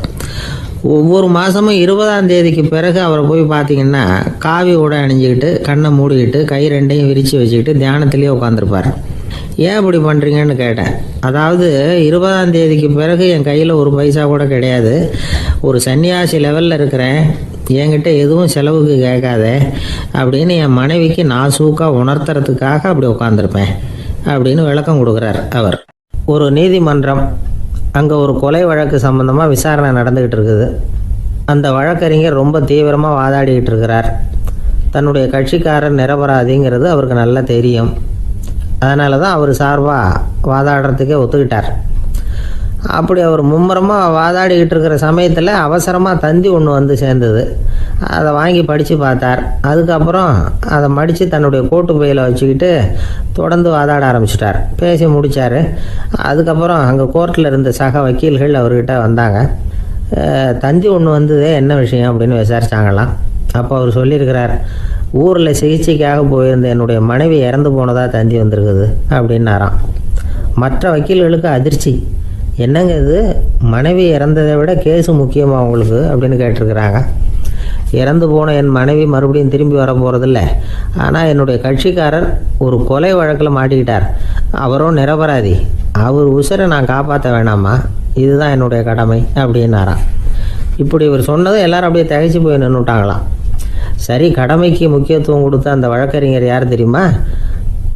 ஒவ்வொரு மாதமும் 20ஆம் தேதிக்கு பிறகு அவரை போய் பார்த்தீங்கன்னா காவி உடை அணிஞ்சிக்கிட்டு, கண்ணை மூடிக்கிட்டு, கை ரெண்டையும் விரித்து வச்சுக்கிட்டு தியானத்திலே உட்காந்துருப்பார். ஏன் இப்படி பண்ணுறீங்கன்னு கேட்டேன். அதாவது 20ஆம் தேதிக்கு பிறகு என் கையில் ஒரு பைசா கூட கிடையாது, ஒரு சன்னியாசி லெவலில் இருக்கிறேன், என்கிட்ட எதுவும் செலவுக்கு கேட்காத அப்படின்னு என் மனைவிக்கு நான் சூக்காக உணர்த்துறதுக்காக அப்படி உட்காந்துருப்பேன் அப்படின்னு விளக்கம் கொடுக்குறார் அவர். ஒரு நீதிமன்றம், அங்கே ஒரு கொலை வழக்கு சம்மந்தமாக விசாரணை நடந்துக்கிட்டு இருக்குது. அந்த வழக்கறிஞர் ரொம்ப தீவிரமாக வாதாடிக்கிட்டு இருக்கிறார். தன்னுடைய கட்சிக்காரர் நிரபராதிங்கிறது அவருக்கு நல்லா தெரியும். அதனால தான் அவர் சார்பாக வாதாடுறதுக்கே ஒத்துக்கிட்டார். அப்படி அவர் மும்முரமாக வாதாடிக்கிட்டு இருக்கிற சமயத்தில் அவசரமாக தந்தி ஒன்று வந்து சேர்ந்தது. அதை வாங்கி படித்து பார்த்தார். அதுக்கப்புறம் அதை மடித்து தன்னுடைய கோட்டு பையில் வச்சுக்கிட்டு தொடர்ந்து வாதாட ஆரம்பிச்சிட்டார். பேசி முடித்தார். அதுக்கப்புறம் அங்கே கோர்ட்டில் இருந்த சக வக்கீல்கள் அவர்கிட்ட வந்தாங்க. தந்தி ஒன்று வந்ததே, என்ன விஷயம் அப்படின்னு விசாரித்தாங்களாம். அப்போ அவர் சொல்லியிருக்கிறார், ஊரில் சிகிச்சைக்காக போயிருந்த என்னுடைய மனைவி இறந்து போனதாக தந்தி வந்திருக்குது அப்படின்னாராம். மற்ற வக்கீல்களுக்கு அதிர்ச்சி. என்னங்க இது, மனைவி இறந்ததை விட கேஸு முக்கியமாக உங்களுக்கு அப்படின்னு கேட்டிருக்கிறாங்க. இறந்து போன என் மனைவி மறுபடியும் திரும்பி வர போகிறதில்ல, ஆனால் என்னுடைய கட்சிக்காரர் ஒரு கொலை வழக்கில் மாட்டிக்கிட்டார். அவரும் நிரபராதி. அவர் உசுரை நான் காப்பாற்ற வேணாமா? இதுதான் என்னுடைய கடமை அப்படின்னாராம். இப்படி இவர் சொன்னதும் எல்லாரும் அப்படியே திகைச்சு போய் நின்றுட்டாங்களாம். சரி, கடமைக்கு முக்கியத்துவம் கொடுத்த அந்த வழக்கறிஞர் யார் தெரியுமா?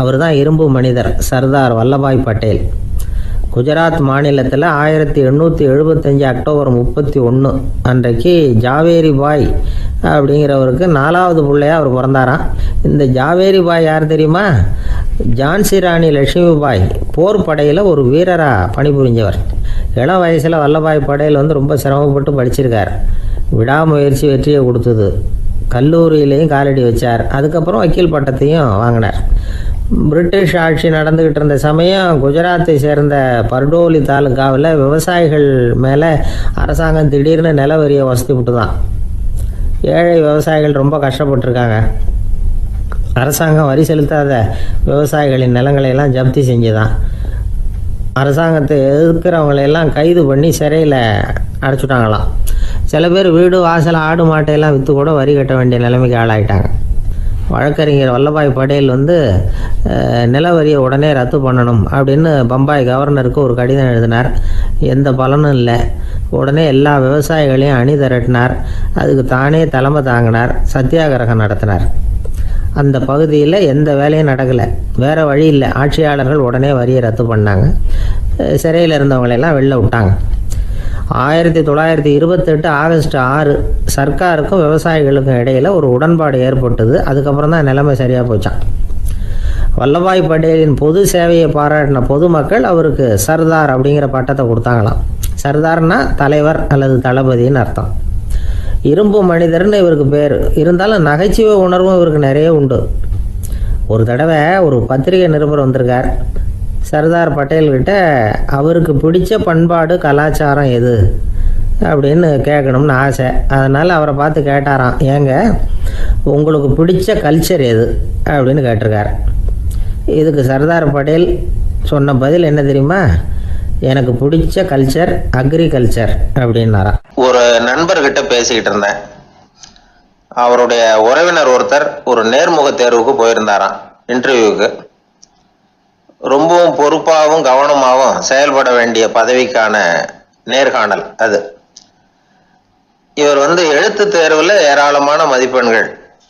அவர் தான் இரும்பு மனிதர் சர்தார் வல்லபாய் பட்டேல். குஜராத் மாநிலத்தில் 1875 அக்டோபர் 31 அன்றைக்கு ஜாவேரி பாய் அப்படிங்கிறவருக்கு 4வது பிள்ளையாக அவர் பிறந்தாராம். இந்த ஜாவேரி பாய் யார் தெரியுமா? ஜான்சி ராணி லட்சுமி பாய் போர் படையில் ஒரு வீரராக பணிபுரிஞ்சவர். இளம் வயசில் வல்லபாய் பட்டேல் ரொம்ப சிரமப்பட்டு படிச்சிருக்கார். விடாமுயற்சி வெற்றியை கொடுத்தது. கல்லூரியிலையும் காலடி வச்சார். அதுக்கப்புறம் வக்கீல் பட்டத்தையும் வாங்கினார். பிரிட்டிஷ் ஆட்சி நடந்துக்கிட்டு இருந்த சமயம் குஜராத்தை சேர்ந்த பர்டோலி தாலுக்காவில் விவசாயிகள் மேலே அரசாங்கம் திடீர்னு நில வரியை வசதி விட்டு தான். ஏழை விவசாயிகள் ரொம்ப கஷ்டப்பட்டுருக்காங்க. அரசாங்கம் வரி செலுத்தாத விவசாயிகளின் நிலங்களையெல்லாம் ஜப்தி செஞ்சுதான். அரசாங்கத்தை எதிர்க்கிறவங்களையெல்லாம் கைது பண்ணி சிறையில் அடைச்சிட்டாங்களாம். சில பேர் வீடு வாசல் ஆடு மாட்டையெல்லாம் விற்று கூட வரி கட்ட வேண்டிய நிலைமைக்கு ஆளாயிட்டாங்க. வழக்கறிஞர் வல்லபாய் பட்டேல் நில வரியை உடனே ரத்து பண்ணணும் அப்படின்னு பம்பாய் கவர்னருக்கு ஒரு கடிதம் எழுதினார். எந்த பலனும் இல்லை. உடனே எல்லா விவசாயிகளையும் அணி திரட்டினார். அதுக்கு தானே தலைமை தாங்கினார். சத்தியாகிரகம் நடத்தினார். அந்த பகுதியில் எந்த வேலையும் நடக்கலை. வேறு வழி இல்லை. ஆட்சியாளர்கள் உடனே வரியை ரத்து பண்ணாங்க. சிறையில் இருந்தவங்களெல்லாம் வெளில விட்டாங்க. 1928 ஆகஸ்ட் 6 சர்க்காருக்கும் விவசாயிகளுக்கும் இடையில் ஒரு உடன்பாடு ஏற்பட்டது. அதுக்கப்புறம் தான் நிலைமை சரியாக போச்சான். வல்லபாய் பட்டேலின் பொது சேவையை பாராட்டின பொதுமக்கள் அவருக்கு சர்தார் அப்படிங்கிற பட்டத்தை கொடுத்தாங்களாம். சர்தார்னா தலைவர் அல்லது தளபதின்னு அர்த்தம். இரும்பு மனிதர்னு இவருக்கு பேர். இருந்தாலும் நகைச்சுவை உணர்வும் இவருக்கு நிறைய உண்டு. ஒரு தடவை ஒரு பத்திரிகை நிருபர் வந்திருக்கார். சர்தார் பட்டேல்கிட்ட அவருக்கு பிடிச்ச பண்பாடு கலாச்சாரம் எது அப்படின்னு கேட்கணும்னு ஆசை. அதனால் அவரை பார்த்து கேட்டாராம், ஏங்க உங்களுக்கு பிடிச்ச கல்ச்சர் எது அப்படின்னு கேட்டிருக்கார். இதுக்கு சர்தார் பட்டேல் சொன்ன பதில் என்ன தெரியுமா? எனக்கு பிடிச்ச கல்ச்சர் அக்ரிகல்ச்சர் அப்படின்னாராம். ஒரு நண்பர்கிட்ட பேசிக்கிட்டு இருந்தேன். அவருடைய உறவினர் ஒருத்தர் ஒரு நேர்முக தேர்வுக்கு போயிருந்தாராம், இன்டர்வியூக்கு. ரொம்பவும் பொறுப்பாகவும் கவனமாகவும் செயல்பட வேண்டிய பதவிக்கான நேர்காணல் அது. இவர் எழுத்து தேர்வில் ஏராளமான மதிப்பெண்கள்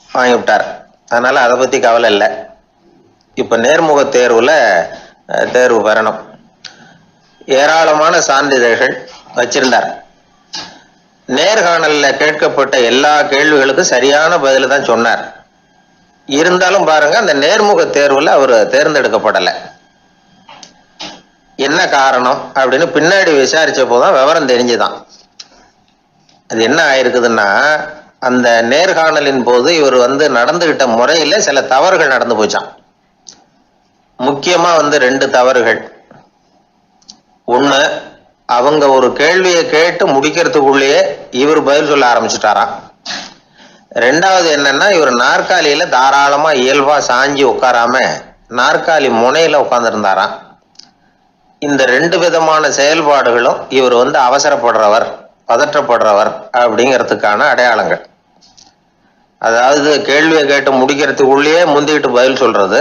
வாங்கிவிட்டார். அதனால் அதை பற்றி கவலை இல்லை. இப்போ நேர்முக தேர்வில் தேர்வு பெறணும். ஏராளமான சான்றிதழ்கள் வச்சிருந்தார். நேர்காணலில் கேட்கப்பட்ட எல்லா கேள்விகளுக்கும் சரியான பதில் தான் சொன்னார். இருந்தாலும் பாருங்க, அந்த நேர்முக தேர்வில் அவர் தேர்ந்தெடுக்கப்படலை. என்ன காரணம் அப்படின்னு பின்னாடி விசாரிச்ச போதுதான் விவரம் தெரிஞ்சுதான். அது என்ன ஆயிருக்குதுன்னா, அந்த நேர்காணலின் போது இவர் நடந்துகிட்ட முறையில சில தவறுகள் நடந்து போச்சான். முக்கியமா 2 தவறுகள். ஒண்ணு, அவங்க ஒரு கேள்வியை கேட்டு முடிக்கிறதுக்குள்ளேயே இவர் பதில் சொல்ல ஆரம்பிச்சுட்டாராம். 2வது என்னன்னா, இவர் நாற்காலியில தாராளமா இயல்பா சாஞ்சி உட்காராம நாற்காலி முனையில உட்கார்ந்துருந்தாராம். இந்த 2 விதமான செயல்பாடுகளும் இவர் அவசரப்படுறவர், பதற்றப்படுறவர் அப்படிங்கிறதுக்கான அடையாளங்கள். அதாவது கேள்வியை கேட்டு முடிக்கிறதுக்குள்ளேயே முந்திக்கிட்டு பதில் சொல்றது.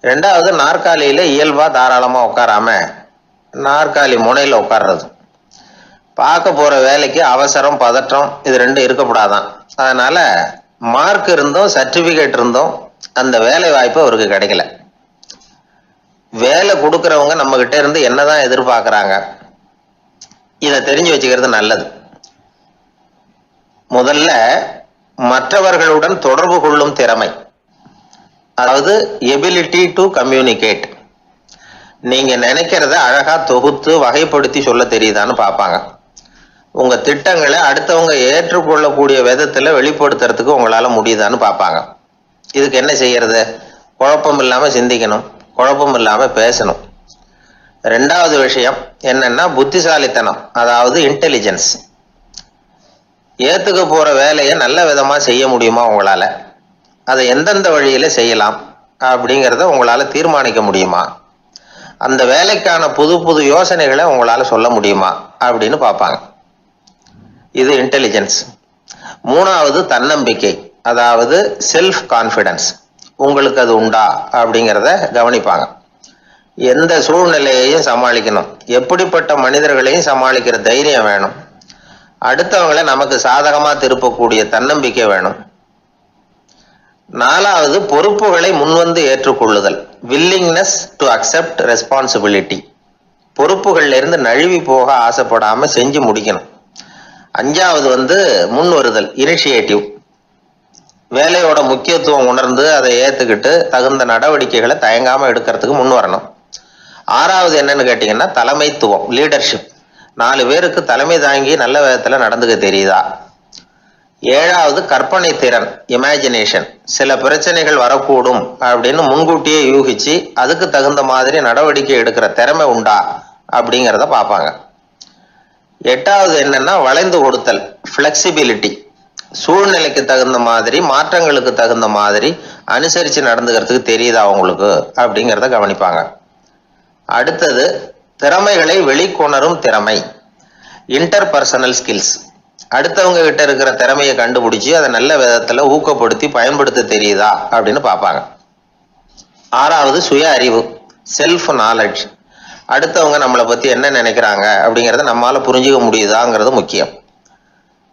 2வது, நாற்காலியில இயல்பா தாராளமா உட்காராம நாற்காலி முனையில உட்கார்றது. பார்க்க போகிற வேலைக்கு அவசரம் பதற்றம் இது ரெண்டும் இருக்கக்கூடாதான். அதனால் மார்க் இருந்தும் சர்டிஃபிகேட் இருந்தும் அந்த வேலை வாய்ப்பு அவருக்கு கிடைக்கல. வேலை கொடுக்குறவங்க நம்மக்கிட்ட இருந்து என்னதான் எதிர்பார்க்குறாங்க இதை தெரிஞ்சு வச்சுக்கிறது நல்லது. முதல்ல மற்றவர்களுடன் தொடர்பு கொள்ளும் திறமை, அதாவது எபிலிட்டி டு கம்யூனிகேட். நீங்க நினைக்கிறத அழகா தொகுத்து வகைப்படுத்தி சொல்ல தெரியுதான்னு பார்ப்பாங்க. உங்க திட்டங்களை அடுத்தவங்க ஏற்றுக்கொள்ளக்கூடிய விதத்துல வெளிப்படுத்துறதுக்கு உங்களால முடியுதான்னு பார்ப்பாங்க. இதுக்கு என்ன செய்யறது? குழப்பம் இல்லாம சிந்திக்கணும், குழப்பம் இல்லாம பேசணும். ரெண்டாவது விஷயம் என்னன்னா புத்திசாலித்தனம், அதாவது இன்டெலிஜென்ஸ். ஏத்துக்க போற வேலையை நல்ல விதமா செய்ய முடியுமா உங்களால? அதை எந்தெந்த வழியில செய்யலாம் அப்படிங்கிறத உங்களால தீர்மானிக்க முடியுமா? அந்த வேலைக்கான புது புது யோசனைகளை உங்களால சொல்ல முடியுமா அப்படின்னு பார்ப்பாங்க. இது இன்டெலிஜென்ஸ். மூணாவது தன்னம்பிக்கை, அதாவது செல்ஃப் கான்ஃபிடன்ஸ். உங்களுக்கு அது உண்டா அப்படிங்கிறத கவனிப்பாங்க. எந்த சூழ்நிலையையும் சமாளிக்கணும், எப்படிப்பட்ட மனிதர்களையும் சமாளிக்கிற தைரியம் வேணும், அடுத்தவங்களை நமக்கு சாதகமா திருப்பக்கூடிய தன்னம்பிக்கை வேணும். நாலாவது பொறுப்புகளை முன்வந்து ஏற்றுக்கொள்ளுதல், வில்லிங்னஸ் டு அக்செப்ட் ரெஸ்பான்சிபிலிட்டி. பொறுப்புகள்ல இருந்து நழுவி போக ஆசைப்படாம செஞ்சு முடிக்கணும். அஞ்சாவது முன் வருதல், இனிஷியேட்டிவ். வேலையோட முக்கியத்துவம் உணர்ந்து அதை ஏத்துக்கிட்டு தகுந்த நடவடிக்கைகளை தயங்காம எடுக்கிறதுக்கு முன் வரணும். ஆறாவது என்னன்னு கேட்டீங்கன்னா தலைமைத்துவம், லீடர்ஷிப். 4 பேருக்கு தலைமை தாங்கி நல்ல விதத்துல நடந்துக்க தெரியுதா? ஏழாவது கற்பனை திறன், இமேஜினேஷன். சில பிரச்சனைகள் வரக்கூடும் அப்படின்னு முன்கூட்டியே யூகிச்சு அதுக்கு தகுந்த மாதிரி நடவடிக்கை எடுக்கிற திறமை உண்டா அப்படிங்கிறத பார்ப்பாங்க. எட்டாவது என்னன்னா வளைந்து கொடுத்தல், ஃபிளெக்சிபிலிட்டி. சூழ்நிலைக்கு தகுந்த மாதிரி, மாற்றங்களுக்கு தகுந்த மாதிரி அனுசரித்து நடந்துக்கிறதுக்கு தெரியுதா அவங்களுக்கு அப்படிங்கிறத கவனிப்பாங்க. அடுத்தது திறமைகளை வெளிக்கொணரும் திறமை, இன்டர்பர்சனல் ஸ்கில்ஸ். அடுத்தவங்க கிட்ட இருக்கிற திறமையை கண்டுபிடிச்சி அதை நல்ல விதத்துல ஊக்கப்படுத்தி பயன்படுத்த தெரியுதா அப்படின்னு பார்ப்பாங்க. ஆறாவது சுய அறிவு, செல்ஃப் நாலேஜ். அடுத்தவங்க நம்மளை பத்தி என்ன நினைக்கிறாங்க அப்படிங்கிறத நம்மளால புரிஞ்சுக்க முடியுதாங்கிறது முக்கியம்.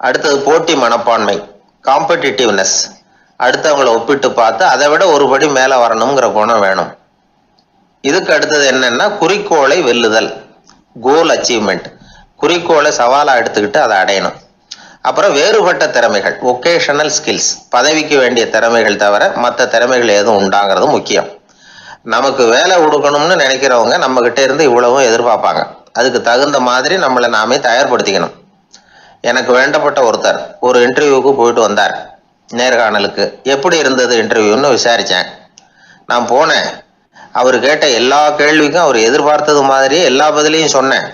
அடுத்தது போட்டி மனப்பான்மை, காம்படிட்டிவ்னஸ். அடுத்தவங்களை ஒப்பிட்டு பார்த்து அதை விட ஒருபடி மேல வரணுங்கிற குணம் வேணும். இதுக்கு அடுத்தது என்னன்னா குறிக்கோளை வெல்லுதல், கோல் அச்சீவ்மெண்ட். குறிக்கோளை சவாலா எடுத்துக்கிட்டு அதை அடையணும். அப்புறம் வேறுபட்ட திறமைகள், ஒகேஷனல் ஸ்கில்ஸ். பதவிக்கு வேண்டிய திறமைகள் தவிர மற்ற திறமைகள் எதுவும் உண்டாங்கிறது முக்கியம். நமக்கு வேலை கொடுக்கணும்னு நினைக்கிறவங்க நம்ம கிட்ட இருந்து இவ்வளவும் எதிர்பார்ப்பாங்க. அதுக்கு தகுந்த மாதிரி நம்மளை நாமே தயார்படுத்திக்கணும். எனக்கு வேண்டப்பட்ட ஒருத்தர் ஒரு இன்டர்வியூக்கு போயிட்டு வந்தார், நேர்காணலுக்கு. எப்படி இருந்தது இன்டர்வியூன்னு விசாரித்தேன். நான் போனேன், அவர் கேட்ட எல்லா கேள்விக்கும் அவர் எதிர்பார்த்தது மாதிரியே எல்லா பதிலையும் சொன்னேன்.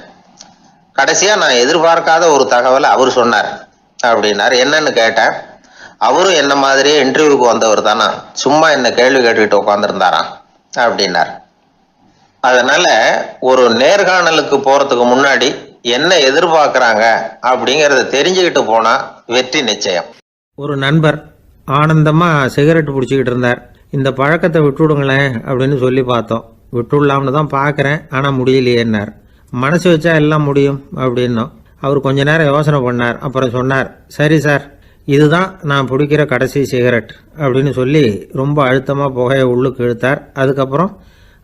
கடைசியாக நான் எதிர்பார்க்காத ஒரு தகவலை அவர் சொன்னார் அப்படின்னார். என்னன்னு கேட்டேன். அவரும் என்ன மாதிரியே இன்டர்வியூக்கு வந்தவர் தானா, சும்மா என்ன கேள்வி கேட்டுக்கிட்டு உட்காந்துருந்தாராம் அப்படின்னார். அதனால ஒரு நேர்காணலுக்கு போறதுக்கு முன்னாடி என்ன எதிர்பார்க்குறாங்க அப்படிங்கிறத தெரிஞ்சுக்கிட்டு போனா வெற்றி நிச்சயம். ஒரு நண்பர் ஆனந்தமாக சிகரெட் பிடிச்சிக்கிட்டு இருந்தார். இந்த பழக்கத்தை விட்டுவிடுங்களேன் அப்படின்னு சொல்லி பார்த்தோம். விட்டுடலாம்னு தான் பார்க்குறேன், ஆனால் முடியலையேன்னார். மனசு வச்சா எல்லாம் முடியும் அப்படின்னோம். அவர் கொஞ்ச நேரம் யோசனை பண்ணார். அப்புறம் சொன்னார், சரி சார், இதுதான் நான் பிடிக்கிற கடைசி சிகரெட் அப்படின்னு சொல்லி ரொம்ப அழுத்தமாக புகையை உள்ளுக்கு இழுத்தார். அதுக்கப்புறம்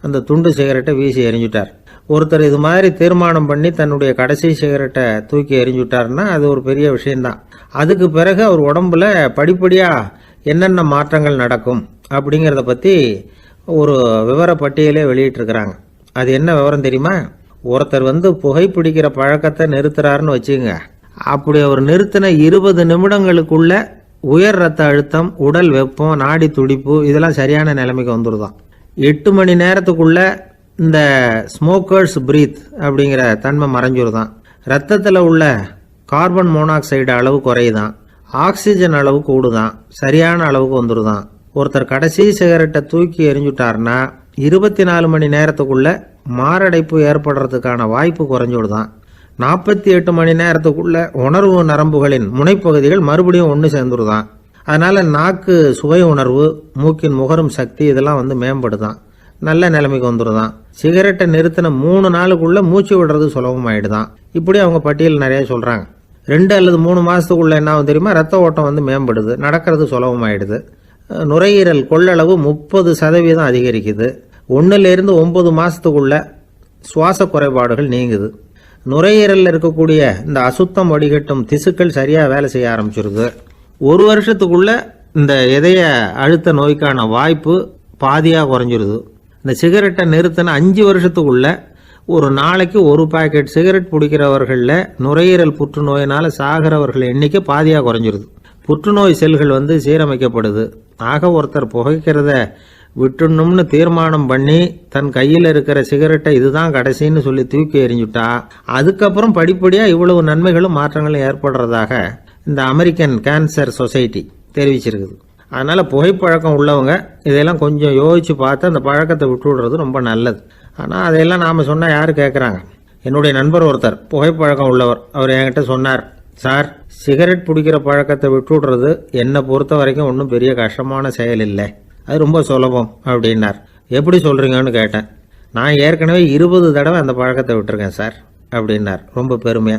அந்த துண்டு சிகரெட்டை வீசி எறிஞ்சுட்டார். ஒருத்தர் இது மாதிரி தீர்மானம் பண்ணி தன்னுடைய கடைசி சிகரெட்டை தூக்கி எறிஞ்சுட்டாருன்னா அது ஒரு பெரிய விஷயம்தான். அதுக்கு பிறகு அவர் உடம்புல படிப்படியாக என்னென்ன மாற்றங்கள் நடக்கும் அப்படிங்கிறத பற்றி ஒரு விவர பட்டியலே வெளியிட்டிருக்கிறாங்க. அது என்ன விவரம் தெரியுமா? ஒருத்தர் புகைப்பிடிக்கிற பழக்கத்தை நிறுத்துறாருன்னு வச்சுங்க. அப்படி அவர் நிறுத்தின 20 நிமிடங்களுக்குள்ள உயர் ரத்த அழுத்தம், உடல் வெப்பம், நாடி துடிப்பு இதெல்லாம் சரியான நிலைமைக்கு வந்துடுதான். 8 மணி நேரத்துக்குள்ள இந்த ஸ்மோக்கர்ஸ் பிரீத் அப்படிங்கிற தன்மை மறைஞ்சிருதான். ரத்தத்தில் உள்ள கார்பன் மோனாக்சைடு அளவு குறையுதான், ஆக்சிஜன் அளவு கூடுதான், சரியான அளவுக்கு வந்துடுதான். ஒருத்தர் கடைசி சிகரெட்டை தூக்கி எறிஞ்சுட்டார்னா 24 மணி நேரத்துக்குள்ள மாரடைப்பு ஏற்படுறதுக்கான வாய்ப்பு குறைஞ்சுடுதான். 48 மணி நேரத்துக்குள்ள உணர்வு நரம்புகளின் முனைப்பகுதிகள் மறுபடியும் ஒன்று சேர்ந்துருதான். அதனால நாக்கு சுவை உணர்வு, மூக்கின் முகரும் சக்தி இதெல்லாம் மேம்படுதான். நல்ல நிலைமைக்கு வந்துடுதான். சிகரெட்டை நிறுத்தின 3 நாளுக்குள்ளே மூச்சு விடுறது சுலபமாயிடுதான். இப்படி அவங்க பட்டியல் நிறைய சொல்கிறாங்க. 2 அல்லது 3 மாதத்துக்குள்ளே என்ன ஆகும் தெரியுமா, ரத்த ஓட்டம் வந்து மேம்படுது, நடக்கிறது சுலபமாயிடுது. நுரையீரல் கொள்ளளவு 30% அதிகரிக்குது. 1லேருந்து 9 மாதத்துக்குள்ள சுவாச குறைபாடுகள் நீங்குது. நுரையீரலில் இருக்கக்கூடிய இந்த அசுத்தம் வடிகட்டும் திசுக்கள் சரியாக வேலை செய்ய ஆரம்பிச்சிருது. 1 வருஷத்துக்குள்ள இந்த இதய அழுத்த நோய்க்கான வாய்ப்பு பாதியாக குறைஞ்சிருது. இந்த சிகரெட்டை நிறுத்தின 5 வருஷத்துக்குள்ள ஒரு நாளைக்கு 1 பாக்கெட் சிகரெட் பிடிக்கிறவர்களில் நுரையீரல் புற்றுநோயினால் சாகிறவர்கள் எண்ணிக்கை பாதியாக குறைஞ்சிருது. புற்றுநோய் செல்கள் வந்து சீரமைக்கப்படுது. ஆக ஒருத்தர் புகைக்கிறத விட்டுணும்னு தீர்மானம் பண்ணி தன் கையில் இருக்கிற சிகரெட்டை இதுதான் கடைசின்னு சொல்லி தூக்கி எறிஞ்சுட்டா அதுக்கப்புறம் படிப்படியாக இவ்வளவு நன்மைகளும் மாற்றங்களும் ஏற்படுறதாக இந்த அமெரிக்கன் கேன்சர் சொசைட்டி தெரிவிச்சிருக்குது. அதனால் புகைப்பழக்கம் உள்ளவங்க இதையெல்லாம் கொஞ்சம் யோசித்து பார்த்து அந்த பழக்கத்தை விட்டு விடுறது ரொம்ப நல்லது. ஆனால் அதையெல்லாம் நாம் சொன்னால் யார் கேட்குறாங்க? என்னுடைய நண்பர் ஒருத்தர் புகைப்பழக்கம் உள்ளவர், அவர் என்கிட்ட சொன்னார், சார், சிகரெட் பிடிக்கிற பழக்கத்தை விட்டு விடுறது என்னை பொறுத்த வரைக்கும் ஒன்றும் பெரிய கஷ்டமான செயல் இல்லை, அது ரொம்ப சுலபம் அப்படின்னார். எப்படி சொல்கிறீங்கன்னு கேட்டேன். நான் ஏற்கனவே 20 தடவை அந்த பழக்கத்தை விட்டுருக்கேன் சார் அப்படின்னார் ரொம்ப பெருமையாக.